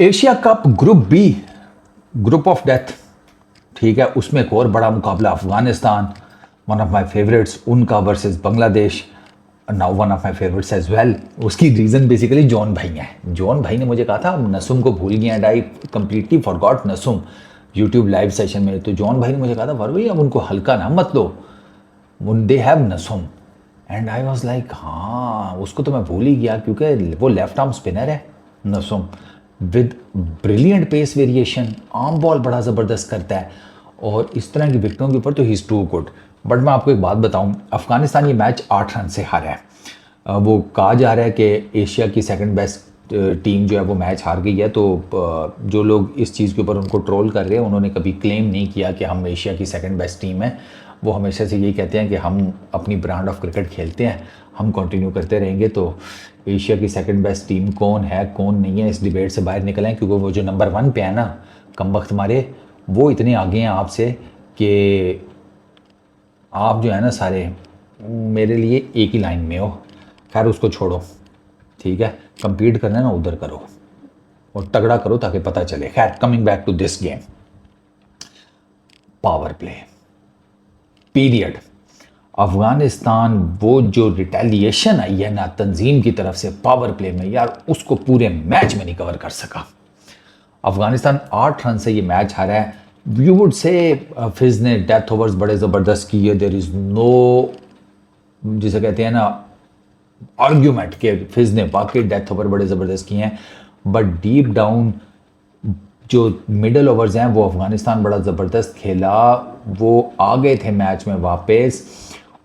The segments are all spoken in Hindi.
Asia cup group B, group of death, ठीक है, उसमें एक और बड़ा मुकाबला Afghanistan, one of my favourites, उनका versus Bangladesh, now one of my favourites as well. उसकी रीज़न बेसिकली जॉन भाई हैं। जॉन भाई ने मुझे कहा था नसुम को भूल गया and I completely forgot Nasum YouTube live session में। तो जॉन भाई ने मुझे कहा था भाई अब उनको हल्का ना मत लो, they have Nasum. And I was like हाँ, उसको तो मैं भूल ही गया क्योंकि वो लेफ्ट आर्म स्पिनर है Nasum, with brilliant pace variation, arm ball बड़ा ज़बरदस्त करता है और इस तरह की विकेटों के ऊपर तो ही इज़ टू गुड। बट मैं आपको एक बात बताऊं, अफगानिस्तान ये मैच 8 रन से हारा है। वो कहा जा रहा है कि एशिया की सेकंड बेस्ट टीम जो है वो मैच हार गई है। तो जो लोग इस चीज़ के ऊपर उनको ट्रोल कर रहे हैं, उन्होंने कभी क्लेम नहीं किया कि हम एशिया की सेकंड बेस्ट टीम है। वो हमेशा से यही कहते हैं कि हम अपनी ब्रांड ऑफ क्रिकेट खेलते हैं, हम कंटिन्यू करते रहेंगे। तो एशिया की सेकंड बेस्ट टीम कौन है कौन नहीं है, इस डिबेट से बाहर निकलें, क्योंकि वो जो नंबर 1 पे है ना कमबख्त हमारे, वो इतने आगे हैं आपसे कि आप जो है ना सारे मेरे लिए एक ही लाइन में हो। खैर उसको छोड़ो, ठीक है, कंपीट करना है ना उधर करो और तगड़ा करो ताकि पता चले। खैर coming back to this game, power play period, Afghanistan वो जो रिटेलिएशन आई है ना तंजीम की तरफ से पावर प्ले में, यार उसको पूरे मैच में नहीं कवर कर सका। अफगानिस्तान 8 रन से ये मैच हारा है। यू वुड से फिज ने डेथ ओवर्स बड़े ज़बरदस्त किए, देयर इज़ नो जिसे कहते हैं ना आर्ग्यूमेंट के फिज ने वाकई डेथ ओवर बड़े ज़बरदस्त किए हैं। बट डीप डाउन जो मिडल ओवर्स हैं वो अफगानिस्तान बड़ा ज़बरदस्त खेला, वो आ गए थे मैच में वापस।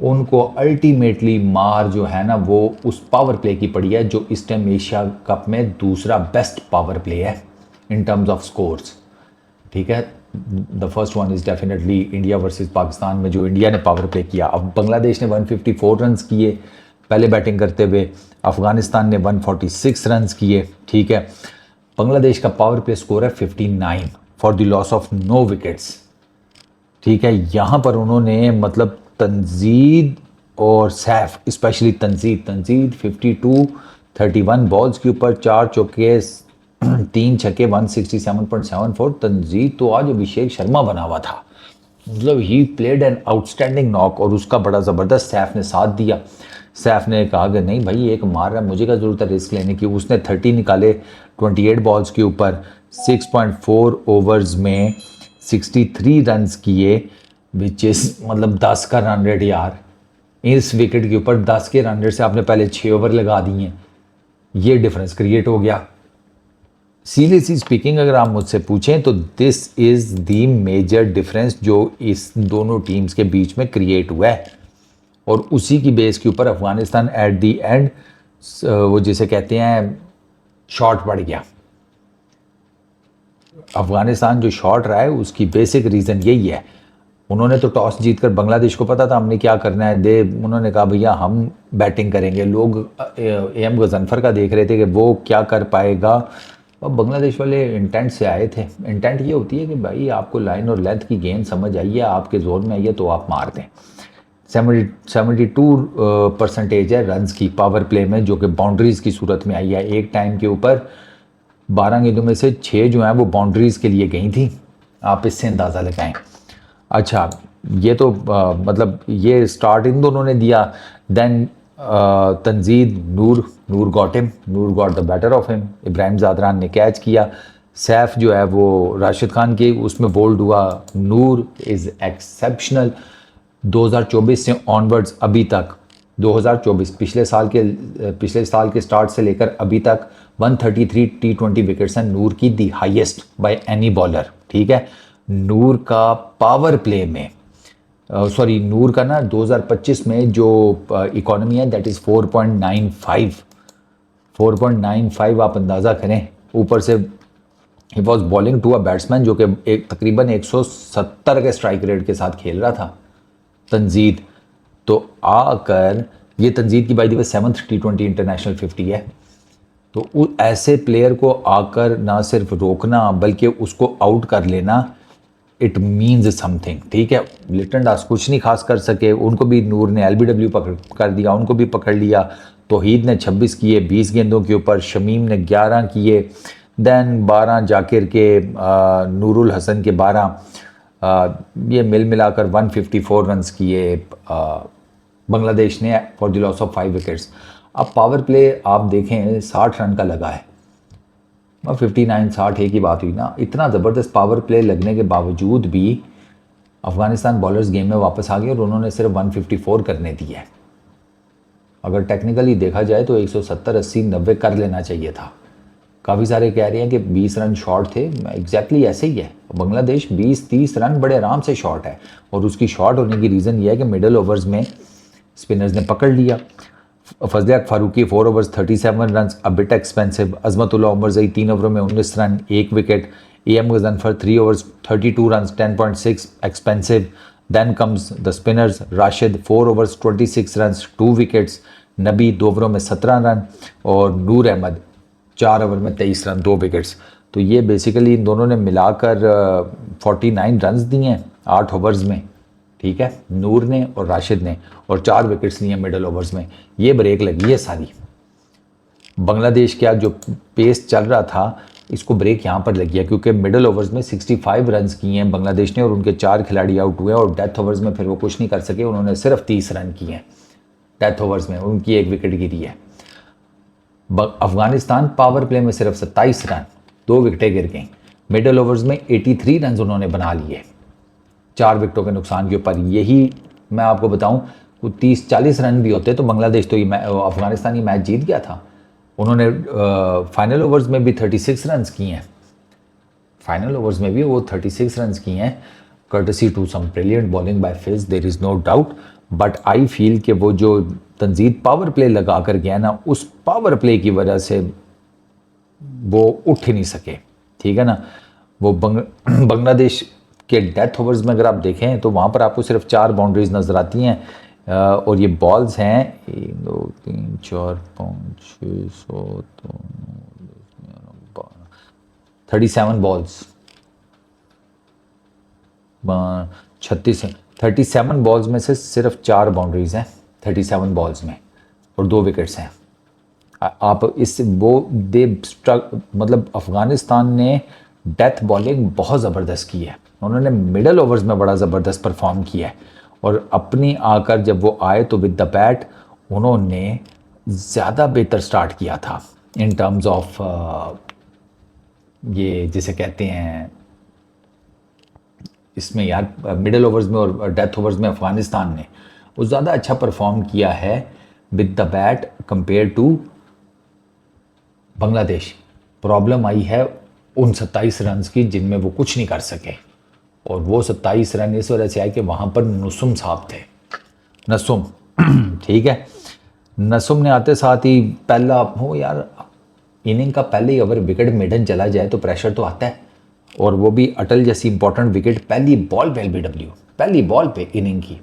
उनको अल्टीमेटली मार जो है ना वो उस पावर प्ले की पड़ी है जो इस टाइम एशिया कप में दूसरा बेस्ट पावर प्ले है इन टर्म्स ऑफ स्कोर्स, ठीक है। The first one is definitely India versus Pakistan में जो इंडिया ने पावर प्ले किया। अब बांग्लादेश ने 154 रन किए पहले बैटिंग करते हुए, अफगानिस्तान ने 146 रन किए, ठीक है। बांग्लादेश का पावर प्ले स्कोर है 59 for the loss of no wickets, ठीक है। यहाँ पर उन्होंने मतलब तंजीद और सैफ, स्पेशली तंजीद 52 31 बॉल्स के ऊपर 4 चौके 3 छक्के 167.74। तंजीद तो आज अभिषेक शर्मा बना हुआ था, मतलब he played an outstanding knock और उसका बड़ा ज़बरदस्त सैफ ने साथ दिया। सैफ ने कहा कि नहीं भाई एक मार रहा है, मुझे क्या ज़रूरत है रिस्क लेने की। उसने 30 निकाले 28 बॉल्स के ऊपर, 6.4 ओवर्स में 63 रन किए, विच इज़ मतलब 10 का रन रेट यार। इस विकेट के ऊपर 10 के रन रेट से आपने पहले 6 ओवर लगा दिए, ये डिफरेंस क्रिएट हो गया। सीरियसली स्पीकिंग अगर आप मुझसे पूछें तो this is the major difference जो इस दोनों टीम्स के बीच में क्रिएट हुआ है और उसी की बेस के ऊपर अफगानिस्तान एट दी एंड वो जिसे कहते हैं शॉर्ट पड़ गया। अफगानिस्तान जो शॉर्ट रहा है उसकी बेसिक रीज़न यही है, उन्होंने तो टॉस जीतकर, बांग्लादेश को पता था हमने क्या करना है, उन्होंने कहा भैया हम बैटिंग करेंगे। लोग एम गजनफर का देख रहे थे कि वो क्या कर पाएगा, और बांग्लादेश वाले इंटेंट से आए थे। इंटेंट ये होती है कि भाई आपको लाइन और लेंथ की गेंद समझ आई है, आपके जोन में आई है तो आप मार दें। 72% है रन्स की पावर प्ले में, जो कि बाउंड्रीज़ की सूरत में आई है। एक टाइम के ऊपर 12 गेंदों में से 6 जो हैं वो बाउंड्रीज़ के लिए गई थी, आप इससे अंदाज़ा लगाएं। अच्छा ये तो मतलब ये स्टार्ट इन दोनों ने दिया। Then Tanzid Noor got the better of him, Ibrahim Zadran ने कैच किया। सैफ जो है वो राशिद खान के उसमें बोल्ड हुआ। नूर इज़ एक्सेप्शनल। 2024 से ऑनवर्ड्स अभी तक, 2024 पिछले साल के स्टार्ट से लेकर अभी तक 133 T20 विकेट्स हैं नूर की, the highest by any bowler, ठीक है। नूर का पावर प्ले में नूर का ना 2025 में जो इकोनॉमी है दैट इज़ 4.95 आप अंदाज़ा करें। ऊपर से ही was bowling to a batsman जो कि तकरीबन 170 के स्ट्राइक रेट के साथ खेल रहा था तंजीद। तो आकर ये तंजीद की by the way 7th T20 international 50 है। तो ऐसे प्लेयर को आकर ना सिर्फ रोकना बल्कि उसको आउट कर लेना, इट मीन्स समथिंग, ठीक है। लिटन दास कुछ नहीं खास कर सके, उनको भी नूर ने LBW पकड़ कर दिया, उनको भी पकड़ लिया। तौहीद ने 26 किए 20 गेंदों के ऊपर, शमीम ने 11 किए, देन 12 जाकिर के, नूरुल हसन के 12, ये मिल मिलाकर 154 रन्स किए बांग्लादेश ने for the loss of 5 wickets. अब पावर प्ले आप देखें 60 रन का लगा है, 59 60 एक ही बात हुई ना। इतना ज़बरदस्त पावर प्ले लगने के बावजूद भी अफ़गानिस्तान बॉलर्स गेम में वापस आ गए और उन्होंने सिर्फ 154 करने दिए। अगर टेक्निकली देखा जाए तो 170 80 90 कर लेना चाहिए था। काफ़ी सारे कह रहे हैं कि 20 रन शॉर्ट थे, एग्जैक्टली ऐसे ही है। बांग्लादेश 20-30 रन बड़े आराम से शॉर्ट है, और उसकी शॉर्ट होने की रीज़न ये है कि मिडल ओवर्स में स्पिनर्स ने पकड़ लिया। Fazal Farooqi 4 overs 37 run, a bit expensive. Azmatullah Omarzai 3 ओवरों में 19 run 1 wicket. AM Ghazanfar 3 overs 32 run 10.6 expensive. Then comes the spinners, Rashid 4 overs 26 run 2 wickets. Nabi 2 ओवरों में 17 रन, और नूर अहमद 4 ओवर में 23 रन 2 विकेट्स। तो ये बेसिकली इन दोनों ने मिलाकर 49 रन्स दिए हैं 8 ओवर्स में, ठीक है, नूर ने और राशिद ने, और 4 विकेट्स लिए मिडल ओवर्स में। ये ब्रेक लगी है सारी। बांग्लादेश का जो पेस चल रहा था, इसको ब्रेक यहाँ पर लगी है, क्योंकि मिडल ओवर्स में 65 रन्स किए हैं बांग्लादेश ने, और उनके 4 खिलाड़ी आउट हुए, और डेथ ओवर्स में फिर वो कुछ नहीं कर सके, उन्होंने सिर्फ 30 रन किए हैं डेथ ओवर्स में, उनकी 1 विकेट गिरी है। अफगानिस्तान पावर प्ले में सिर्फ 27 रन, 2 विकेटें गिर गई। मिडल ओवर्स में 83 रन उन्होंने बना लिए 4 विकेटों के नुकसान के ऊपर। यही मैं आपको बताऊं, 30-40 रन भी होते तो बांग्लादेश तो अफगानिस्तान ये मैच जीत गया था। उन्होंने फाइनल ओवर्स में भी 36 रन किए हैं, फाइनल ओवर्स में भी वो 36 रन किए हैं, courtesy to some brilliant bowling by Fizz, there is no doubt. But I feel कि वो जो तंजीद पावर प्ले लगा कर गया ना, उस पावर प्ले की वजह से वो उठ ही नहीं सके, ठीक है ना। वो बांग्लादेश के डेथ ओवर्स में अगर आप देखें तो वहाँ पर आपको सिर्फ 4 बाउंड्रीज नज़र आती हैं, और ये बॉल्स हैं 1 2 3 4 5 6 7 37 बॉल्स, 37 बॉल्स में से सिर्फ 4 बाउंड्रीज हैं 37 बॉल्स में, और 2 विकेट्स हैं। आप इस वो दे मतलब अफ़गानिस्तान ने डेथ बॉलिंग बहुत ज़बरदस्त की है, उन्होंने मिडल ओवर्स में बड़ा ज़बरदस्त परफॉर्म किया है, और अपनी आकर जब वो आए तो विद द बैट उन्होंने ज़्यादा बेहतर स्टार्ट किया था इन टर्म्स ऑफ ये जिसे कहते हैं इसमें यार, मिडल ओवर्स में और डेथ ओवर्स में अफ़गानिस्तान ने वो ज़्यादा अच्छा परफॉर्म किया है with the bat compare to Bangladesh. Problem आई है उन 27 रन की जिनमें वो कुछ नहीं कर सके, और वो 27 रन इस वजह से आए कि वहाँ पर नसुम साहब थे, नसुम ठीक है। नसुम ने आते साथ ही पहला हो यार, इनिंग का पहले ही ओवर विकेट मेडन चला जाए तो प्रेशर तो आता है, और वो भी अटल जैसी इंपॉर्टेंट विकेट पहली बॉल पे LBW, पहली बॉल पे इनिंग की,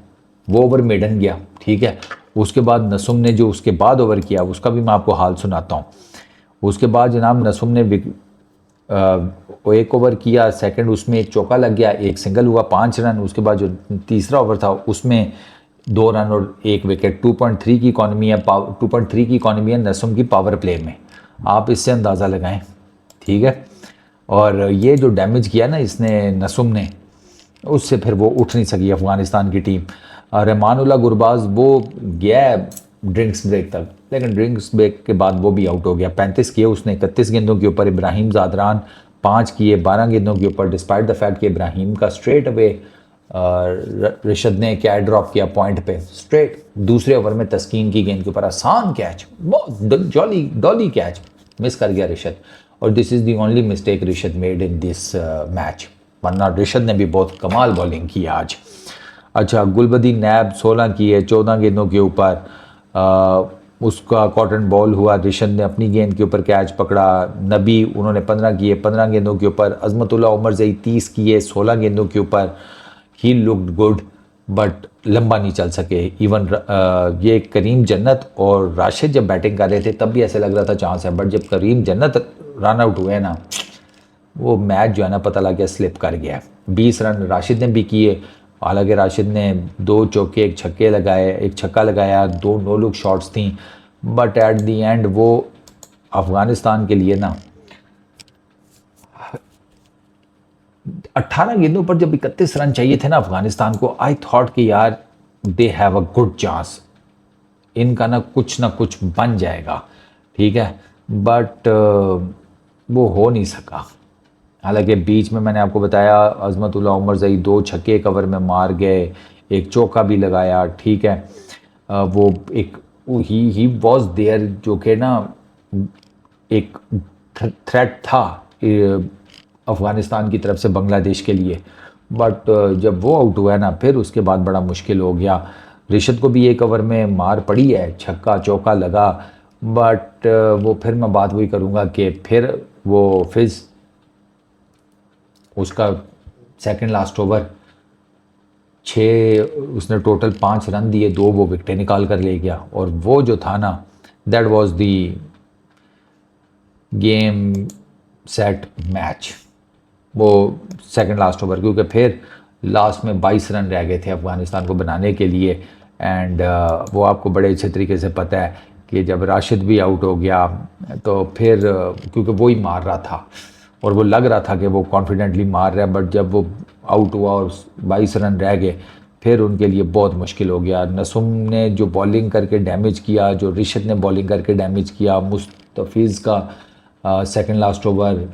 वो ओवर मेडन गया, ठीक है। उसके बाद नसुम ने जो उसके बाद ओवर किया उसका भी मैं आपको हाल सुनाता हूँ। उसके बाद जनाब नसुम ने एक ओवर किया, सेकंड उसमें एक चौका लग गया, एक सिंगल हुआ 5 रन। उसके बाद जो तीसरा ओवर था उसमें 2 रन और 1 विकेट। 2.3 की इकॉनमी है, 2.3 की इकॉनमी है नसुम की पावर प्ले में, आप इससे अंदाज़ा लगाएं, ठीक है। और ये जो डैमेज किया ना इसने नसुम ने, उससे फिर वो उठ नहीं सकी अफ़गानिस्तान की टीम। रहमानुल्लाह गुरबाज वो गया ड्रिंक्स ब्रेक तक, लेकिन ड्रिंक्स ब्रेक के बाद वो भी आउट हो गया। 35 किए उसने 31 गेंदों के ऊपर। इब्राहिम ज़ादरान 5 किए 12 गेंदों के ऊपर, डिस्पाइट द फैक्ट कि इब्राहिम का स्ट्रेट अवे रिशद ने क्या ड्रॉप किया पॉइंट पे स्ट्रेट। दूसरे ओवर में तस्कीन की गेंद के ऊपर आसान कैच, बहुत डॉली कैच मिस कर गया रिशद, और this is the only mistake Rishad made in this match, वरना रिशद ने भी बहुत कमाल बॉलिंग की आज। अच्छा, गुलबदी नैब 16 किए 14 गेंदों के ऊपर, उसका कॉटन बॉल हुआ, रिशद ने अपनी गेंद के ऊपर कैच पकड़ा। नबी उन्होंने 15 किए 15 गेंदों के ऊपर। अजमतुल्लाह उमर जई 30 किए 16 गेंदों के ऊपर। ही लुक्ड गुड बट लंबा नहीं चल सके। इवन ये करीम जन्नत और राशिद जब बैटिंग कर रहे थे तब भी ऐसे लग रहा था चांस है, बट जब करीम जन्नत रन आउट हुए ना, वो मैच जो है ना पता लग गया स्लिप कर गया। 20 रन राशिद ने भी किए, हालांकि राशिद ने 2 चौके 1 छक्के लगाए, 1 छक्का लगाया, 2 नो लुक शॉट्स थी, बट एट दी एंड वो अफ़गानिस्तान के लिए ना 18 गेंदों पर जब 31 रन चाहिए थे ना अफगानिस्तान को, आई थॉट कि यार they have a good chance, इनका ना कुछ बन जाएगा, ठीक है। बट वो हो नहीं सका। हालांकि बीच में मैंने आपको बताया अजमतुल्लाह उमर जई 2 छक्के कवर में मार गए, एक चौका भी लगाया, ठीक है। वो एक ही वॉज देयर, जो कि ना एक थ्रेट था अफ़गानिस्तान की तरफ से बांग्लादेश के लिए। बट जब वो आउट हुआ ना, फिर उसके बाद बड़ा मुश्किल हो गया। रिशद को भी एक ओवर में मार पड़ी है, छक्का चौका लगा, बट वो फिर मैं बात वही करूँगा कि फिर वो फिज उसका सेकंड लास्ट ओवर 6, उसने टोटल 5 रन दिए, 2 वो विकेटें निकाल कर ले गया। और वो जो था ना, that was the game set match, वो सेकंड लास्ट ओवर, क्योंकि फिर लास्ट में 22 रन रह गए थे अफ़गानिस्तान को बनाने के लिए। एंड वो आपको बड़े अच्छे तरीके से पता है कि जब राशिद भी आउट हो गया तो फिर क्योंकि वो ही मार रहा था और वो लग रहा था कि वो कॉन्फिडेंटली मार रहा है, बट जब वो आउट हुआ और 22 रन रह गए, फिर उनके लिए बहुत मुश्किल हो गया। नसुम ने जो बॉलिंग करके डैमेज किया, जो रिशद ने बॉलिंग करके डैमेज किया, मुस्तफ़िज़ का second last over,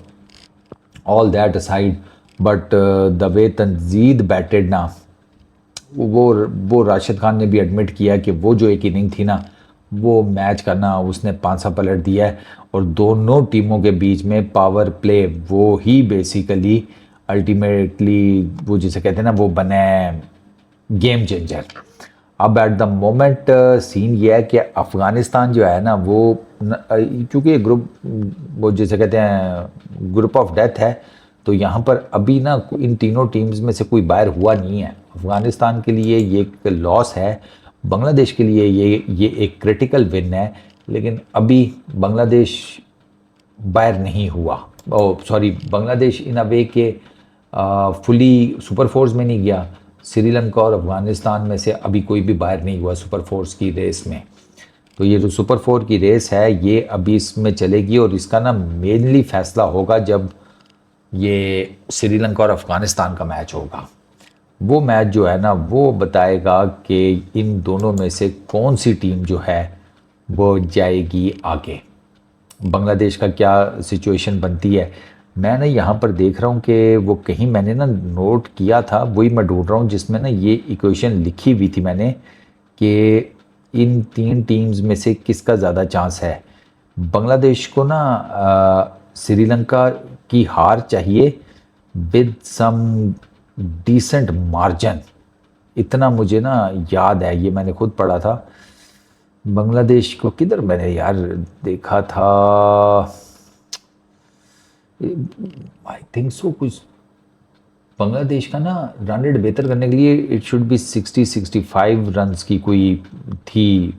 all that aside, but the way Tanzid batted ना, वो राशिद खान ने भी एडमिट किया कि वो जो एक इनिंग थी ना, वो मैच का ना उसने पांसा पलट दिया है। और दोनों टीमों के बीच में पावर प्ले वो ही बेसिकली अल्टीमेटली वो जिसे कहते हैं ना, वो बने गेम चेंजर। अब एट द मोमेंट सीन ये है कि अफ़गानिस्तान जो है ना, वो चूँकि ग्रुप वो जिसे कहते हैं ग्रुप ऑफ डेथ है, तो यहाँ पर अभी ना इन तीनों टीम्स में से कोई बाहर हुआ नहीं है। अफ़गानिस्तान के लिए ये एक लॉस है, बांग्लादेश के लिए ये एक क्रिटिकल विन है, लेकिन अभी बांग्लादेश बाहर नहीं हुआ। ओ सॉरी, बांग्लादेश इन अ वे के फुली सुपर फोर्स में नहीं गया। श्रीलंका और अफ़गानिस्तान में से अभी कोई भी बाहर नहीं हुआ सुपर फोर्स की रेस में। तो ये जो सुपर फोर की रेस है, ये अभी इसमें चलेगी और इसका ना मेनली फैसला होगा जब ये श्रीलंका और अफ़गानिस्तान का मैच होगा। वो मैच जो है ना, वो बताएगा कि इन दोनों में से कौन सी टीम जो है वो जाएगी आगे। बांग्लादेश का क्या सिचुएशन बनती है, मैं ना यहाँ पर देख रहा हूँ कि वो कहीं मैंने ना नोट किया था, वही मैं ढूंढ रहा हूँ जिसमें ना ये इक्वेशन लिखी हुई थी मैंने कि इन 3 टीम्स में से किसका ज़्यादा चांस है। बांग्लादेश को ना श्रीलंका की हार चाहिए विद सम डिसेंट मार्जिन, इतना मुझे ना याद है, ये मैंने खुद पढ़ा था। बांग्लादेश को किधर मैंने यार देखा था, आई थिंक सो कुछ बांग्लादेश का ना रन रेट बेहतर करने के लिए इट शुड बी 60-65 रन्स की कोई थी,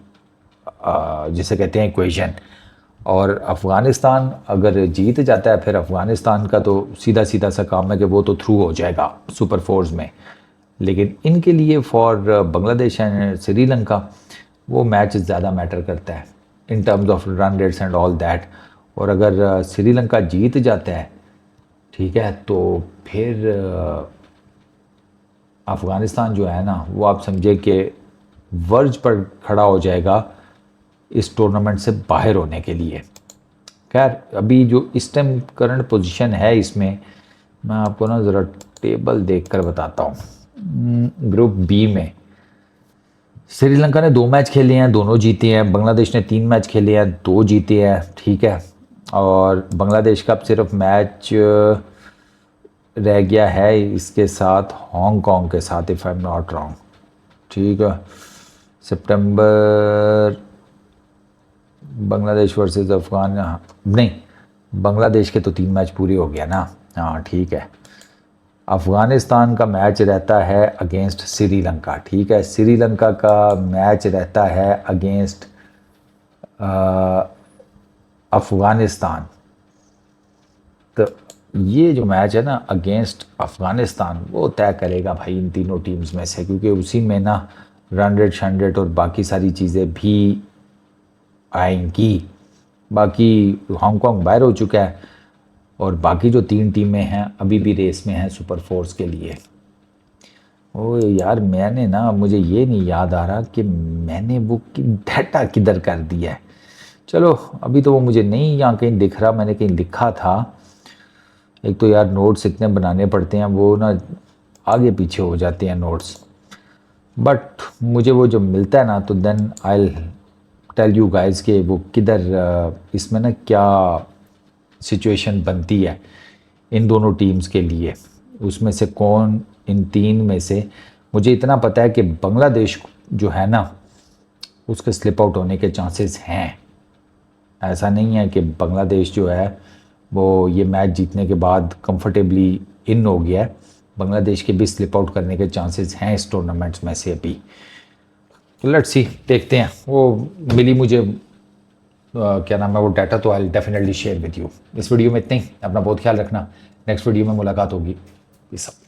जिसे कहते हैं इक्वेशन। और अफ़गानिस्तान अगर जीत जाता है, फिर अफ़गानिस्तान का तो सीधा सीधा सा काम है कि वो तो थ्रू हो जाएगा सुपर फोर्स में। लेकिन इनके लिए फॉर बांग्लादेश एंड श्रीलंका वो मैच ज़्यादा मैटर करता है in terms of run rates and all that. और अगर श्रीलंका जीत जाता है, ठीक है, तो फिर अफ़गानिस्तान जो है ना, वो आप समझे कि वर्ज पर खड़ा हो जाएगा इस टूर्नामेंट से बाहर होने के लिए। खैर, अभी जो इस टाइम करंट पोजीशन है इसमें, मैं आपको ना ज़रा टेबल देखकर बताता हूँ। ग्रुप बी में श्रीलंका ने 2 मैच खेले हैं, दोनों जीते हैं। बांग्लादेश ने 3 मैच खेले हैं, 2 जीते हैं, ठीक है। और बांग्लादेश का सिर्फ मैच रह गया है इसके साथ हांगकांग के साथ, if I am not wrong, ठीक है। सितंबर बांग्लादेश वर्सेस अफगान, नहीं, बांग्लादेश के तो 3 मैच पूरे हो गया ना, हाँ ठीक है। अफ़गानिस्तान का मैच रहता है अगेंस्ट श्रीलंका, ठीक है। श्रीलंका का मैच रहता है अगेंस्ट अफ़गानिस्तान। तो ये जो मैच है ना अगेंस्ट अफ़गानिस्तान, वो तय करेगा भाई इन तीनों टीम्स में से, क्योंकि उसी में ना रन रेट शन रेट और बाकी सारी चीज़ें भी आएंगी। बाकी हांगकांग बाहर हो चुका है, और बाकी जो 3 टीमें हैं अभी भी रेस में हैं सुपर फोर्स के लिए। ओ यार, मैंने ना, मुझे ये नहीं याद आ रहा कि मैंने वो डाटा किधर कर दिया है। चलो, अभी तो वो मुझे नहीं यहाँ कहीं दिख रहा, मैंने कहीं लिखा था। एक तो यार नोट्स इतने बनाने पड़ते हैं, वो ना आगे पीछे हो जाते हैं नोट्स। बट मुझे वो जो मिलता है ना, तो then I tell you guys कि वो किधर इसमें ना क्या सिचुएशन बनती है इन दोनों टीम्स के लिए। उसमें से कौन, इन 3 में से मुझे इतना पता है कि बांग्लादेश जो है ना, उसके स्लिप आउट होने के चांसेस हैं। ऐसा नहीं है कि बांग्लादेश जो है वो ये मैच जीतने के बाद कंफर्टेबली इन हो गया है। बांग्लादेश के भी स्लिप आउट करने के चांसेस हैं इस टूर्नामेंट्स में से अभी। तो लेट्स सी, देखते हैं। वो मिली मुझे क्या नाम है वो डाटा, तो I definitely share with you. इस वीडियो में इतना ही। अपना बहुत ख्याल रखना। नेक्स्ट वीडियो में मुलाकात होगी। ये सब।